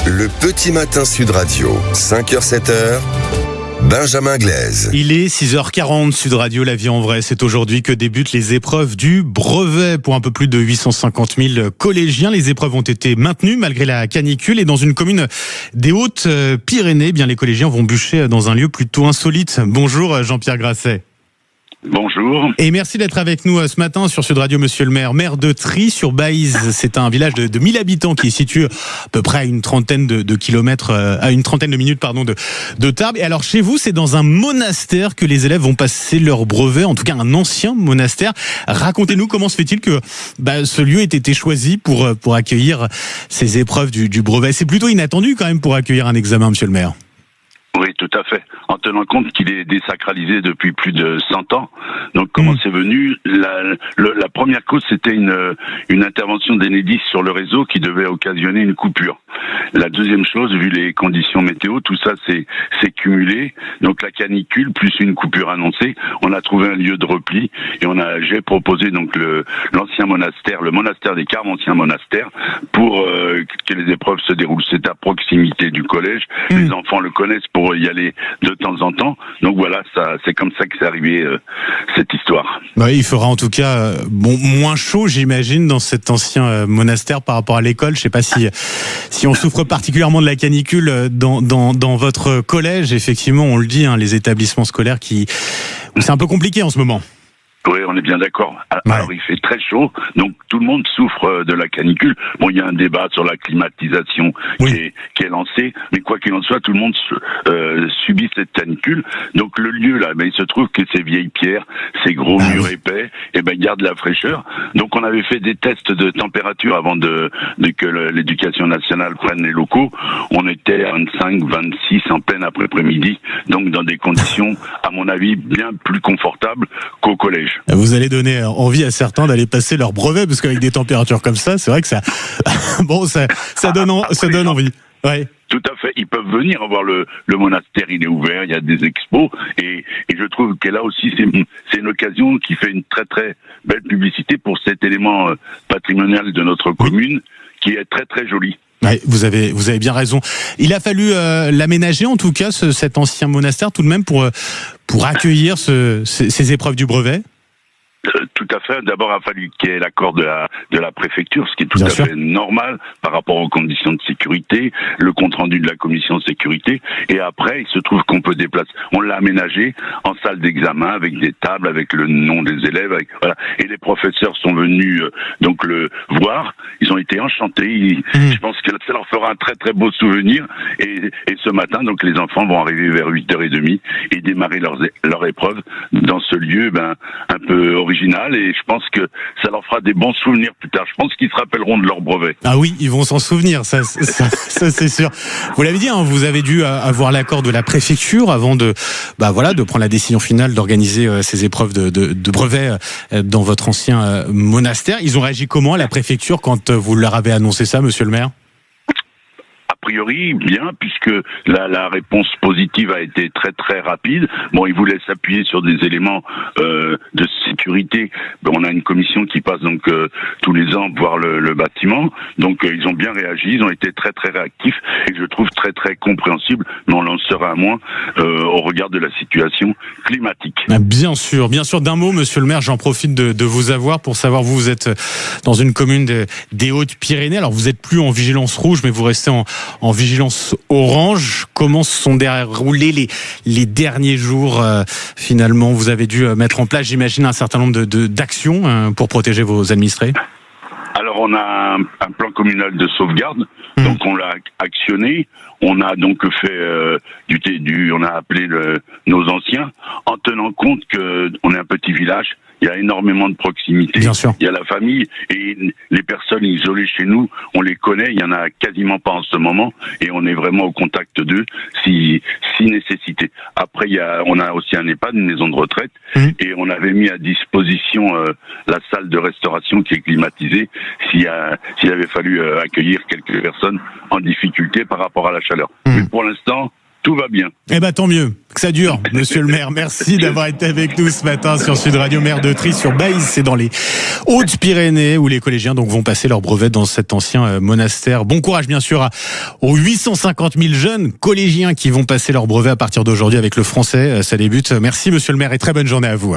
Le petit matin Sud Radio, 5h-7h, Benjamin Glaise. Il est 6h40, Sud Radio, la vie en vrai. C'est aujourd'hui que débutent les épreuves du brevet pour un peu plus de 850 000 collégiens. Les épreuves ont été maintenues malgré la canicule et dans une commune des Hautes-Pyrénées, les collégiens vont bûcher dans un lieu plutôt insolite. Bonjour Jean-Pierre Grasset. Bonjour. Et merci d'être avec nous ce matin sur Sud Radio, monsieur le maire. Maire de Try-sur-Baïse, c'est un village de 1000 habitants qui est situé à peu près à une trentaine de kilomètres, à une trentaine de minutes, de Tarbes. Et alors chez vous, c'est dans un monastère que les élèves vont passer leur brevet, en tout cas un ancien monastère. Racontez-nous comment se fait-il que ce lieu ait été choisi pour accueillir ces épreuves du brevet. C'est plutôt inattendu quand même pour accueillir un examen, monsieur le maire. Oui, tout à fait. En tenant compte qu'il est désacralisé depuis plus de 100 ans. Donc, comment c'est venu ? La première cause, c'était une intervention d'Enedis sur le réseau qui devait occasionner une coupure. La deuxième chose, vu les conditions météo, tout ça s'est cumulé. Donc, la canicule plus une coupure annoncée, on a trouvé un lieu de repli et j'ai proposé donc l'ancien monastère, le monastère des Carmes, ancien monastère, pour que les épreuves se déroulent. C'est à proximité du collège. Les enfants le connaissent pour y aller de temps en temps. Donc voilà, c'est comme ça que c'est arrivé cette histoire. Il fera en tout cas moins chaud, j'imagine, dans cet ancien monastère par rapport à l'école. Je ne sais pas si on souffre particulièrement de la canicule dans votre collège. Effectivement, on le dit, les établissements scolaires c'est un peu compliqué en ce moment. Oui, on est bien d'accord. Alors, il fait très chaud, donc tout le monde souffre de la canicule. Bon, il y a un débat sur la climatisation qui est lancé, mais quoi qu'il en soit, tout le monde subit cette canicule. Donc, le lieu, là, il se trouve que ces vieilles pierres, ces gros murs épais, gardent la fraîcheur. Donc, on avait fait des tests de température avant que l'éducation nationale prenne les locaux. On était à 25, 26 en plein après-midi, donc dans des conditions, à mon avis, bien plus confortables qu'au collège. Vous allez donner envie à certains d'aller passer leur brevet, parce qu'avec des températures comme ça, c'est vrai que ça donne envie. Ouais. Tout à fait. Ils peuvent venir voir le monastère, il est ouvert, il y a des expos, et je trouve que là aussi, c'est une occasion qui fait une très très belle publicité pour cet élément patrimonial de notre commune, qui est très très joli. Ouais, vous avez bien raison. Il a fallu l'aménager, en tout cas, cet ancien monastère, tout de même, pour accueillir ces épreuves du brevet. Tout à fait. D'abord, il a fallu qu'il y ait l'accord de la préfecture, ce qui est tout à fait normal par rapport aux conditions de sécurité, le compte-rendu de la commission de sécurité. Et après, il se trouve qu'on peut déplacer. On l'a aménagé en salle d'examen avec des tables, avec le nom des élèves. Voilà. Et les professeurs sont venus donc le voir. Ils ont été enchantés. Je pense que ça leur fera un très très beau souvenir. Et ce matin, donc les enfants vont arriver vers 8h30 et démarrer leur épreuve dans ce lieu un peu original, et je pense que ça leur fera des bons souvenirs plus tard. Je pense qu'ils se rappelleront de leur brevet. Ah oui, ils vont s'en souvenir, ça c'est sûr. Vous l'avez dit, vous avez dû avoir l'accord de la préfecture avant de prendre la décision finale d'organiser ces épreuves de brevet dans votre ancien monastère. Ils ont réagi comment à la préfecture quand vous leur avez annoncé ça, monsieur le maire ? A priori, bien, puisque la réponse positive a été très très rapide. Bon, ils voulaient s'appuyer sur des éléments de sécurité. On a une commission qui passe donc tous les ans voir le bâtiment. Donc ils ont bien réagi, ils ont été très très réactifs, et je trouve très très compréhensible, mais on en sera moins au regard de la situation climatique. Bien sûr. D'un mot, monsieur le maire, j'en profite de vous avoir pour savoir, vous êtes dans une commune des Hautes-Pyrénées. Alors vous êtes plus en vigilance rouge, mais vous restez en vigilance orange. Comment se sont déroulés les derniers jours finalement? Vous avez dû mettre en place, j'imagine, un certain nombre d'actions pour protéger vos administrés. Alors on a un plan communal de sauvegarde, donc on l'a actionné. On a donc fait on a appelé nos anciens, en tenant compte que on est un petit village. Il y a énormément de proximité. Bien sûr. Il y a la famille, et les personnes isolées chez nous, on les connaît. Il y en a quasiment pas en ce moment, et on est vraiment au contact d'eux si nécessité. Après, on a aussi un EHPAD, une maison de retraite, et on avait mis à disposition la salle de restauration qui est climatisée s'il avait fallu accueillir quelques personnes en difficulté par rapport à la chaleur. Mais pour l'instant, tout va bien. Eh ben tant mieux que ça dure, monsieur le maire. Merci d'avoir été avec nous ce matin sur Sud Radio. Maire de Trie sur Baïse, c'est dans les Hautes-Pyrénées où les collégiens donc vont passer leur brevet dans cet ancien monastère. Bon courage bien sûr aux 850 000 jeunes collégiens qui vont passer leur brevet à partir d'aujourd'hui avec le français. Ça débute. Merci monsieur le maire et très bonne journée à vous.